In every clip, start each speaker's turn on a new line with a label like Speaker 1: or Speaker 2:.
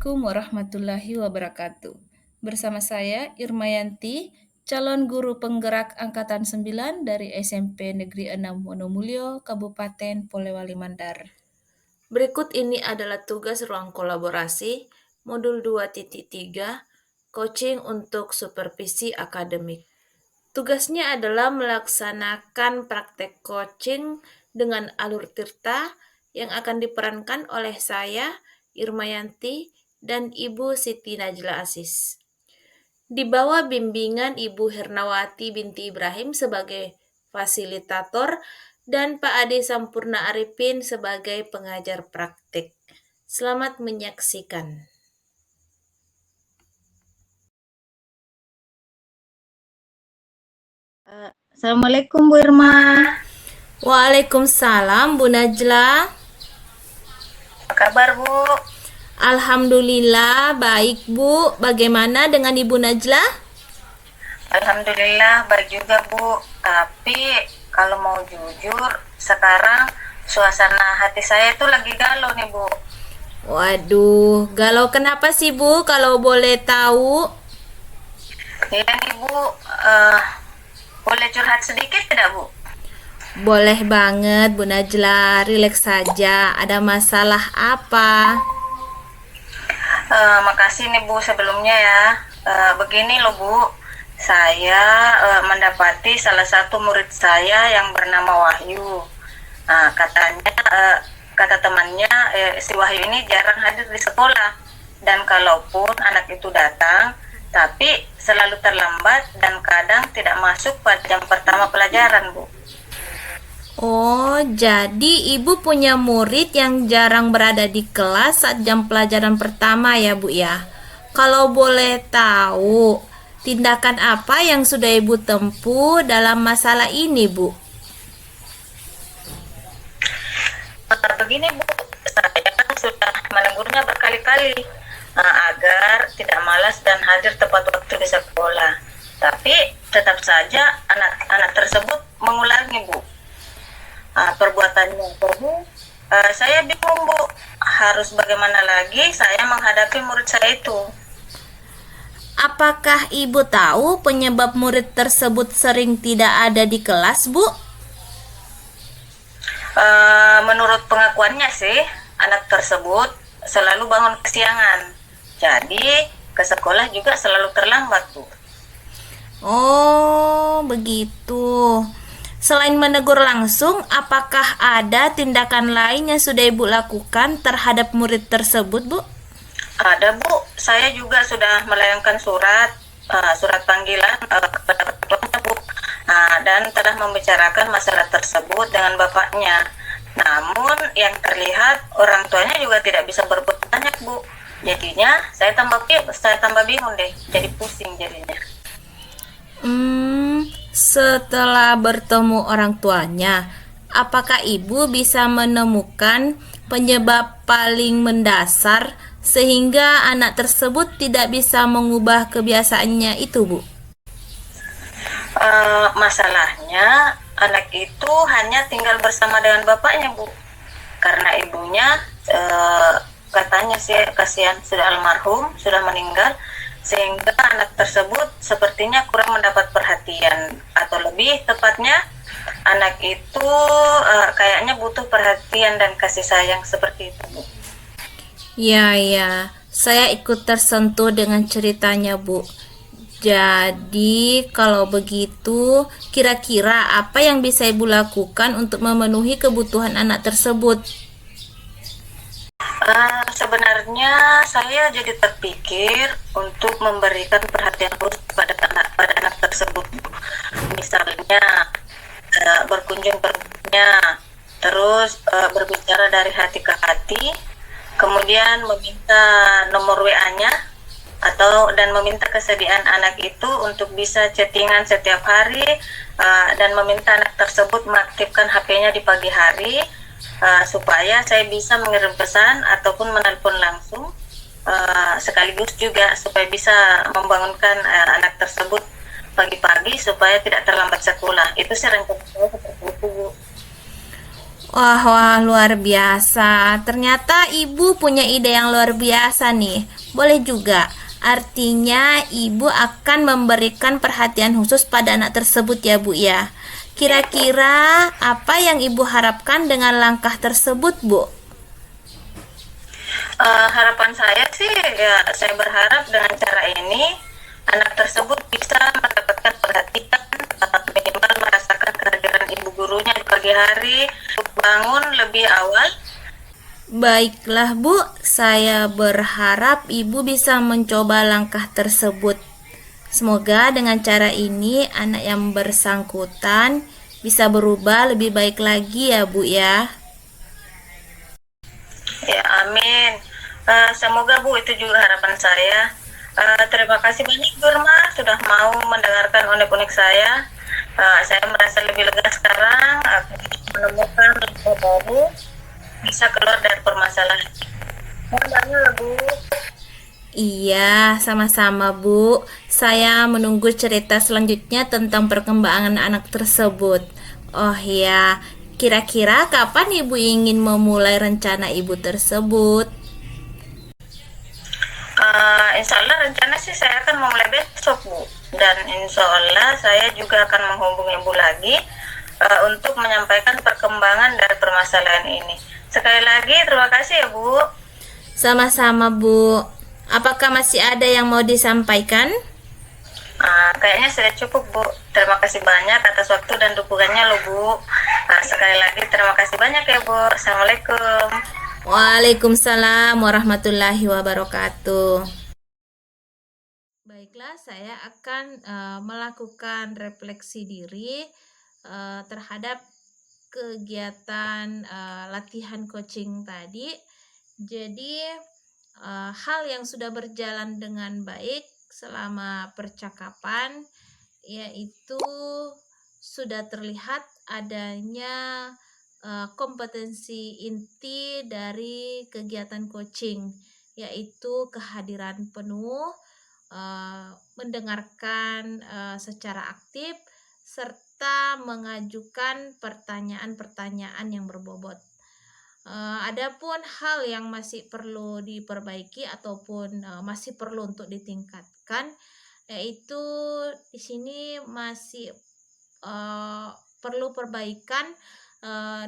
Speaker 1: Assalamualaikum warahmatullahi wabarakatuh. Bersama saya Irmayanti, calon guru penggerak angkatan 9 dari SMP Negeri 6 Wonomulyo, Kabupaten Polewali Mandar. Berikut ini adalah tugas ruang kolaborasi modul 2.3 coaching untuk supervisi akademik. Tugasnya adalah melaksanakan praktek coaching dengan alur tirta yang akan diperankan oleh saya, Irmayanti, dan Ibu Siti Najla Aziz. Di bawah bimbingan Ibu Hernawati binti Ibrahim sebagai fasilitator dan Pak Ade Sampurna Arifin sebagai pengajar praktik. Selamat menyaksikan.
Speaker 2: Assalamualaikum Bu Irma.
Speaker 1: Waalaikumsalam Bu Najla.
Speaker 2: Apa kabar Bu?
Speaker 1: Alhamdulillah baik Bu. Bagaimana dengan Ibu Najla?
Speaker 2: Alhamdulillah baik juga Bu. Tapi kalau mau jujur, sekarang suasana hati saya itu lagi galau nih Bu.
Speaker 1: Waduh, galau kenapa sih Bu kalau boleh tahu?
Speaker 2: Iya nih Bu, boleh curhat sedikit tidak Bu?
Speaker 1: Boleh banget Bu Najla, rileks saja. Ada masalah apa?
Speaker 2: Makasih nih Bu sebelumnya ya. Begini loh Bu, saya mendapati salah satu murid saya yang bernama Wahyu. Katanya kata temannya si Wahyu ini jarang hadir di sekolah, dan kalaupun anak itu datang tapi selalu terlambat dan kadang tidak masuk pada jam pertama pelajaran Bu.
Speaker 1: Oh, jadi Ibu punya murid yang jarang berada di kelas saat jam pelajaran pertama ya Bu ya? Kalau boleh tahu, tindakan apa yang sudah Ibu tempuh dalam masalah ini Bu?
Speaker 2: Begini Bu, saya sudah menegurnya berkali-kali agar tidak malas dan hadir tepat waktu di sekolah. Tapi tetap saja anak-anak tersebut mengulangi Bu perbuatannya. Jadi saya bingung Bu, harus bagaimana lagi saya menghadapi murid saya itu.
Speaker 1: Apakah Ibu tahu penyebab murid tersebut sering tidak ada di kelas Bu?
Speaker 2: Menurut pengakuannya sih, anak tersebut selalu bangun kesiangan. Jadi ke sekolah juga selalu terlambat Bu.
Speaker 1: Oh, begitu. Selain menegur langsung, apakah ada tindakan lain yang sudah Ibu lakukan terhadap murid tersebut, Bu?
Speaker 2: Ada Bu, saya juga sudah melayangkan surat panggilan kepada ketuanya Bu, dan telah membicarakan masalah tersebut dengan bapaknya. Namun yang terlihat orang tuanya juga tidak bisa berbuat banyak Bu. Jadinya saya tambah bingung deh, jadi pusing jadinya.
Speaker 1: Setelah bertemu orang tuanya, apakah Ibu bisa menemukan penyebab paling mendasar sehingga anak tersebut tidak bisa mengubah kebiasaannya itu, Bu?
Speaker 2: Masalahnya anak itu hanya tinggal bersama dengan bapaknya Bu, karena ibunya katanya sih kasihan sudah almarhum, sudah meninggal, sehingga anak tersebut sepertinya kurang mendapat perhatian, atau lebih tepatnya anak itu kayaknya butuh perhatian dan kasih sayang seperti itu Bu.
Speaker 1: Ya, saya ikut tersentuh dengan ceritanya, Bu. Jadi, kalau begitu, kira-kira apa yang bisa Ibu lakukan untuk memenuhi kebutuhan anak tersebut?
Speaker 2: Sebenarnya saya jadi terpikir untuk memberikan perhatian khusus pada anak tersebut. Misalnya berkunjung ke rumahnya, terus berbicara dari hati ke hati, kemudian meminta nomor WA-nya dan meminta kesediaan anak itu untuk bisa chattingan setiap hari, dan meminta anak tersebut mengaktifkan HP-nya di pagi hari, supaya saya bisa mengirim pesan ataupun menelpon langsung, sekaligus juga supaya bisa membangunkan anak tersebut pagi-pagi supaya tidak terlambat sekolah. Itu sih rencana saya seperti itu Bu.
Speaker 1: Wah, luar biasa. Ternyata Ibu punya ide yang luar biasa nih. Boleh juga. Artinya ibu akan memberikan perhatian khusus pada anak tersebut ya Bu ya. Kira-kira apa yang ibu harapkan dengan langkah tersebut Bu?
Speaker 2: Harapan saya sih ya, saya berharap dengan cara ini anak tersebut bisa mendapatkan perhatian, minimal merasakan kehadiran ibu gurunya di pagi hari, bangun lebih awal.
Speaker 1: Baiklah Bu, saya berharap ibu bisa mencoba langkah tersebut. Semoga dengan cara ini anak yang bersangkutan bisa berubah lebih baik lagi ya Bu ya.
Speaker 2: Ya, amin. Semoga Bu, itu juga harapan saya. Terima kasih banyak Bu Irma sudah mau mendengarkan unek-unek saya. Saya merasa lebih lega sekarang, menemukan ilmu baru, bisa keluar dari permasalahan. Mohon Bu.
Speaker 1: Iya, sama-sama Bu. Saya menunggu cerita selanjutnya tentang perkembangan anak tersebut. Oh ya, kira-kira kapan Ibu ingin memulai rencana Ibu tersebut?
Speaker 2: Insya Allah rencana sih saya akan memulai besok Bu, dan insya Allah saya juga akan menghubungi Bu lagi untuk menyampaikan perkembangan dari permasalahan ini. Sekali lagi terima kasih ya Bu.
Speaker 1: Sama-sama Bu. Apakah masih ada yang mau disampaikan?
Speaker 2: Kayaknya sudah cukup Bu. Terima kasih banyak atas waktu dan dukungannya loh Bu. Sekali lagi terima kasih banyak ya Bu. Assalamualaikum.
Speaker 1: Waalaikumsalam warahmatullahi wabarakatuh. Baiklah, saya akan melakukan refleksi diri terhadap kegiatan latihan coaching tadi. Jadi hal yang sudah berjalan dengan baik selama percakapan yaitu sudah terlihat adanya kompetensi inti dari kegiatan coaching, yaitu kehadiran penuh, mendengarkan secara aktif, serta mengajukan pertanyaan-pertanyaan yang berbobot. Adapun hal yang masih perlu diperbaiki ataupun masih perlu untuk ditingkatkan, yaitu di sini masih perlu perbaikan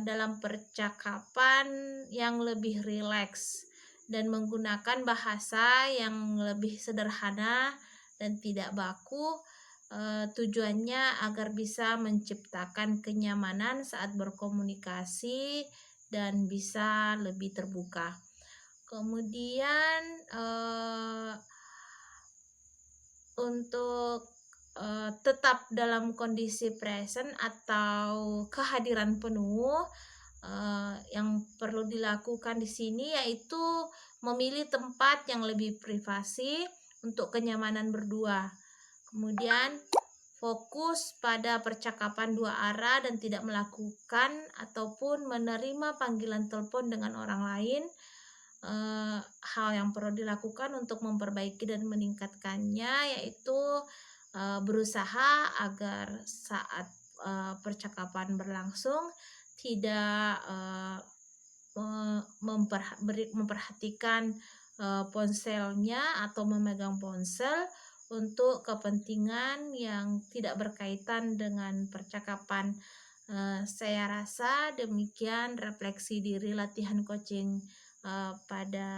Speaker 1: dalam percakapan yang lebih rileks dan menggunakan bahasa yang lebih sederhana dan tidak baku. Tujuannya agar bisa menciptakan kenyamanan saat berkomunikasi dan bisa lebih terbuka. Kemudian untuk tetap dalam kondisi present atau kehadiran penuh, yang perlu dilakukan di sini yaitu memilih tempat yang lebih privasi untuk kenyamanan berdua. Kemudian fokus pada percakapan dua arah dan tidak melakukan ataupun menerima panggilan telepon dengan orang lain. Hal yang perlu dilakukan untuk memperbaiki dan meningkatkannya yaitu berusaha agar saat percakapan berlangsung tidak memperhatikan ponselnya atau memegang ponsel untuk kepentingan yang tidak berkaitan dengan percakapan. Saya rasa demikian refleksi diri latihan coaching pada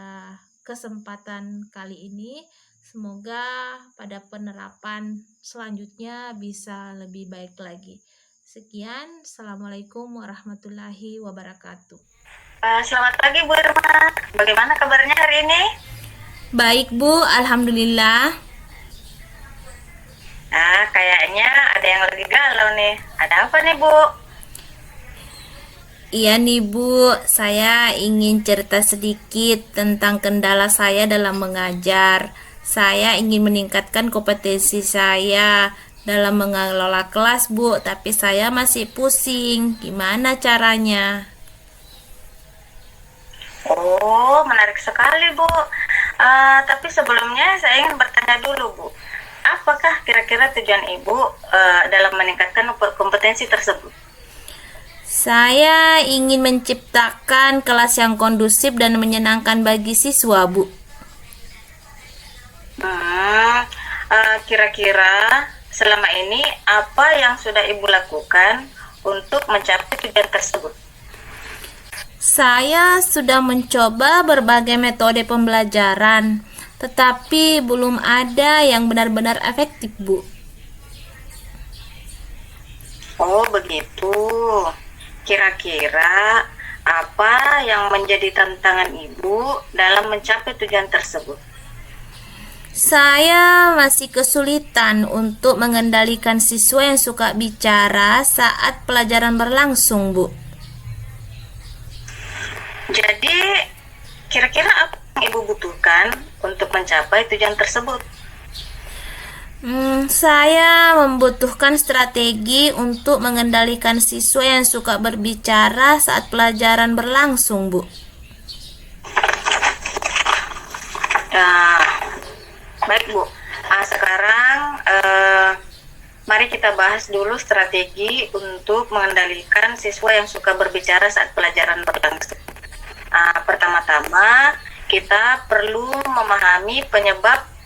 Speaker 1: kesempatan kali ini. Semoga pada penerapan selanjutnya bisa lebih baik lagi. Sekian, Assalamualaikum warahmatullahi wabarakatuh.
Speaker 2: Selamat pagi Bu Irma. Bagaimana kabarnya hari ini?
Speaker 1: Baik Bu, Alhamdulillah.
Speaker 2: Kayaknya ada yang lagi galau nih. Ada apa nih Bu?
Speaker 1: Iya nih Bu, saya ingin cerita sedikit tentang kendala saya dalam mengajar. Saya ingin meningkatkan kompetensi saya dalam mengelola kelas Bu, tapi saya masih pusing. Gimana caranya?
Speaker 2: Oh, menarik sekali Bu. Tapi sebelumnya saya ingin bertanya dulu Bu. Apakah kira-kira tujuan Ibu dalam meningkatkan kompetensi tersebut?
Speaker 1: Saya ingin menciptakan kelas yang kondusif dan menyenangkan bagi siswa Bu.
Speaker 2: Kira-kira selama ini apa yang sudah Ibu lakukan untuk mencapai tujuan tersebut?
Speaker 1: Saya sudah mencoba berbagai metode pembelajaran, tetapi belum ada yang benar-benar efektif, Bu.
Speaker 2: Oh, begitu. Kira-kira apa yang menjadi tantangan Ibu dalam mencapai tujuan tersebut?
Speaker 1: Saya masih kesulitan untuk mengendalikan siswa yang suka bicara saat pelajaran berlangsung, Bu.
Speaker 2: Jadi, kira-kira apa yang Ibu butuhkan untuk mencapai tujuan tersebut?
Speaker 1: Saya membutuhkan strategi untuk mengendalikan siswa yang suka berbicara saat pelajaran berlangsung, Bu.
Speaker 2: Nah, baik Bu. Sekarang mari kita bahas dulu strategi untuk mengendalikan siswa yang suka berbicara saat pelajaran berlangsung. Pertama-tama kita perlu memahami penyebab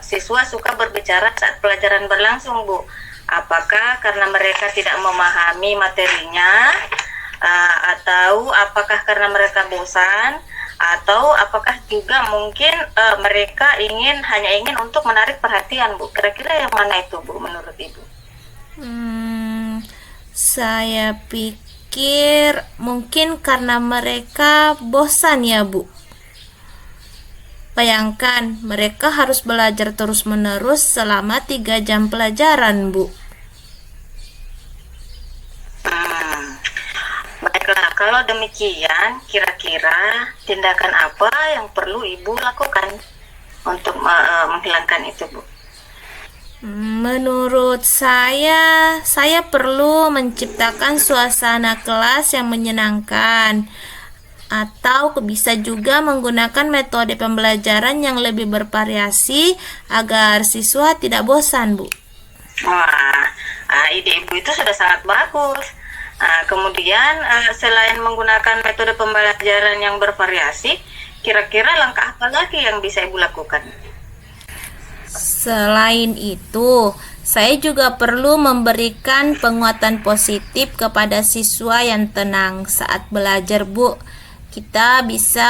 Speaker 2: siswa suka berbicara saat pelajaran berlangsung, Bu. Apakah karena mereka tidak memahami materinya, atau apakah karena mereka bosan, atau apakah juga mungkin mereka hanya ingin untuk menarik perhatian, Bu? Kira-kira yang mana itu, Bu, menurut Ibu?
Speaker 1: Saya pikir mungkin karena mereka bosan ya, Bu. Bayangkan, mereka harus belajar terus-menerus selama 3 jam pelajaran, Bu.
Speaker 2: Baiklah, kalau demikian, kira-kira tindakan apa yang perlu Ibu lakukan untuk menghilangkan itu, Bu?
Speaker 1: Menurut saya perlu menciptakan suasana kelas yang menyenangkan, atau bisa juga menggunakan metode pembelajaran yang lebih bervariasi agar siswa tidak bosan, Bu.
Speaker 2: Wah, ide Ibu itu sudah sangat bagus. Kemudian selain menggunakan metode pembelajaran yang bervariasi, kira-kira langkah apa lagi yang bisa Ibu lakukan?
Speaker 1: Selain itu, saya juga perlu memberikan penguatan positif kepada siswa yang tenang saat belajar, Bu. Kita bisa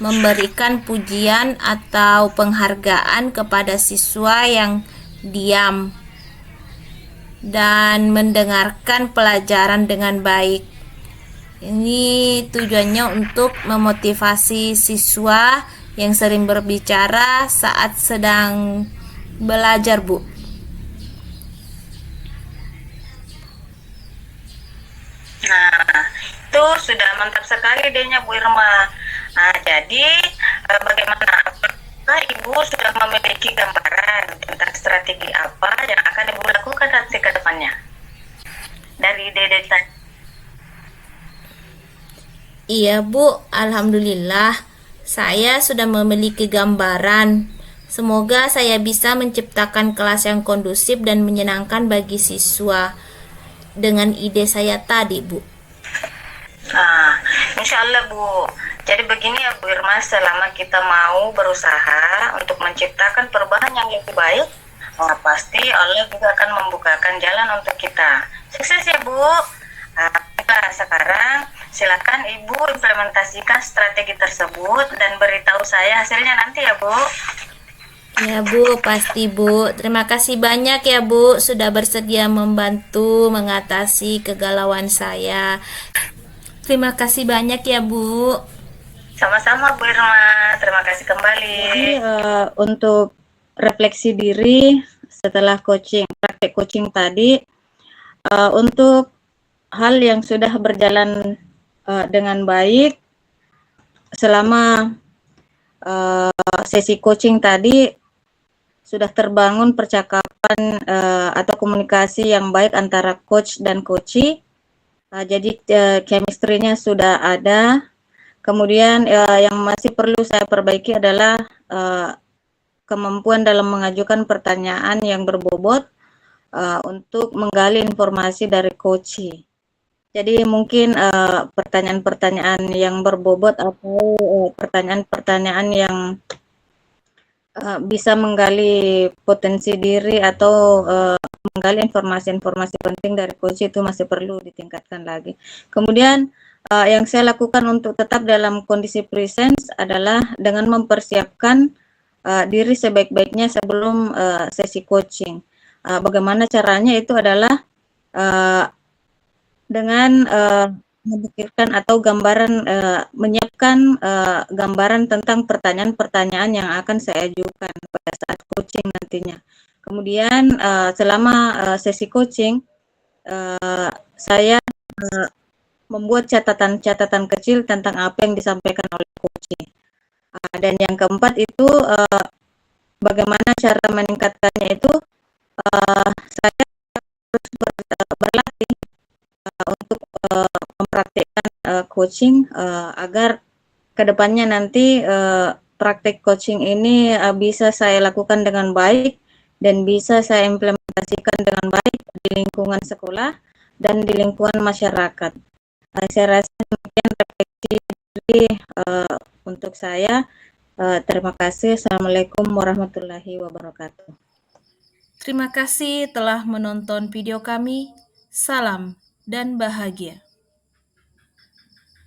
Speaker 1: memberikan pujian atau penghargaan kepada siswa yang diam dan mendengarkan pelajaran dengan baik. Ini tujuannya untuk memotivasi siswa yang sering berbicara saat sedang belajar, Bu.
Speaker 2: Nah, itu sudah mantap sekali idenya, Bu Irma. Jadi bagaimana? Apakah Ibu sudah memiliki gambaran tentang strategi apa yang akan Ibu lakukan nanti ke depannya? Dari ide tadi.
Speaker 1: Iya, Bu. Alhamdulillah, saya sudah memiliki gambaran. Semoga saya bisa menciptakan kelas yang kondusif dan menyenangkan bagi siswa dengan ide saya tadi, Bu.
Speaker 2: Insya Allah, Bu. Jadi begini ya, Bu Irma, selama kita mau berusaha untuk menciptakan perubahan yang lebih baik, pasti Allah juga akan membukakan jalan untuk kita. Sukses ya, Bu. Sekarang silakan Ibu implementasikan strategi tersebut dan beritahu saya hasilnya nanti ya, Bu.
Speaker 1: Ya, Bu, pasti, Bu. Terima kasih banyak ya, Bu, sudah bersedia membantu mengatasi kegalauan saya. Terima kasih banyak ya, Bu.
Speaker 2: Sama-sama, Bu Irma. Terima kasih kembali.
Speaker 3: Jadi untuk refleksi diri setelah praktek coaching tadi, untuk hal yang sudah berjalan dengan baik selama sesi coaching tadi, sudah terbangun percakapan atau komunikasi yang baik antara coach dan coachee. Jadi chemistry-nya sudah ada. Kemudian yang masih perlu saya perbaiki adalah kemampuan dalam mengajukan pertanyaan yang berbobot untuk menggali informasi dari coachee. Jadi mungkin pertanyaan-pertanyaan yang berbobot atau pertanyaan-pertanyaan yang bisa menggali potensi diri atau menggali informasi-informasi penting dari coach itu masih perlu ditingkatkan lagi. Kemudian yang saya lakukan untuk tetap dalam kondisi presence adalah dengan mempersiapkan diri sebaik-baiknya sebelum sesi coaching. Bagaimana caranya itu adalah dengan memikirkan atau menyiapkan gambaran tentang pertanyaan-pertanyaan yang akan saya ajukan pada saat coaching nantinya. Kemudian selama sesi coaching saya membuat catatan-catatan kecil tentang apa yang disampaikan oleh coaching. Dan yang keempat itu bagaimana cara meningkatkannya itu saya harus berlatih untuk mempraktikkan coaching agar kedepannya nanti praktik coaching ini bisa saya lakukan dengan baik dan bisa saya implementasikan dengan baik di lingkungan sekolah dan di lingkungan masyarakat. Saya rasa demikian refleksi untuk saya. Terima kasih. Assalamualaikum warahmatullahi wabarakatuh.
Speaker 1: Terima kasih telah menonton video kami. Salam dan bahagia.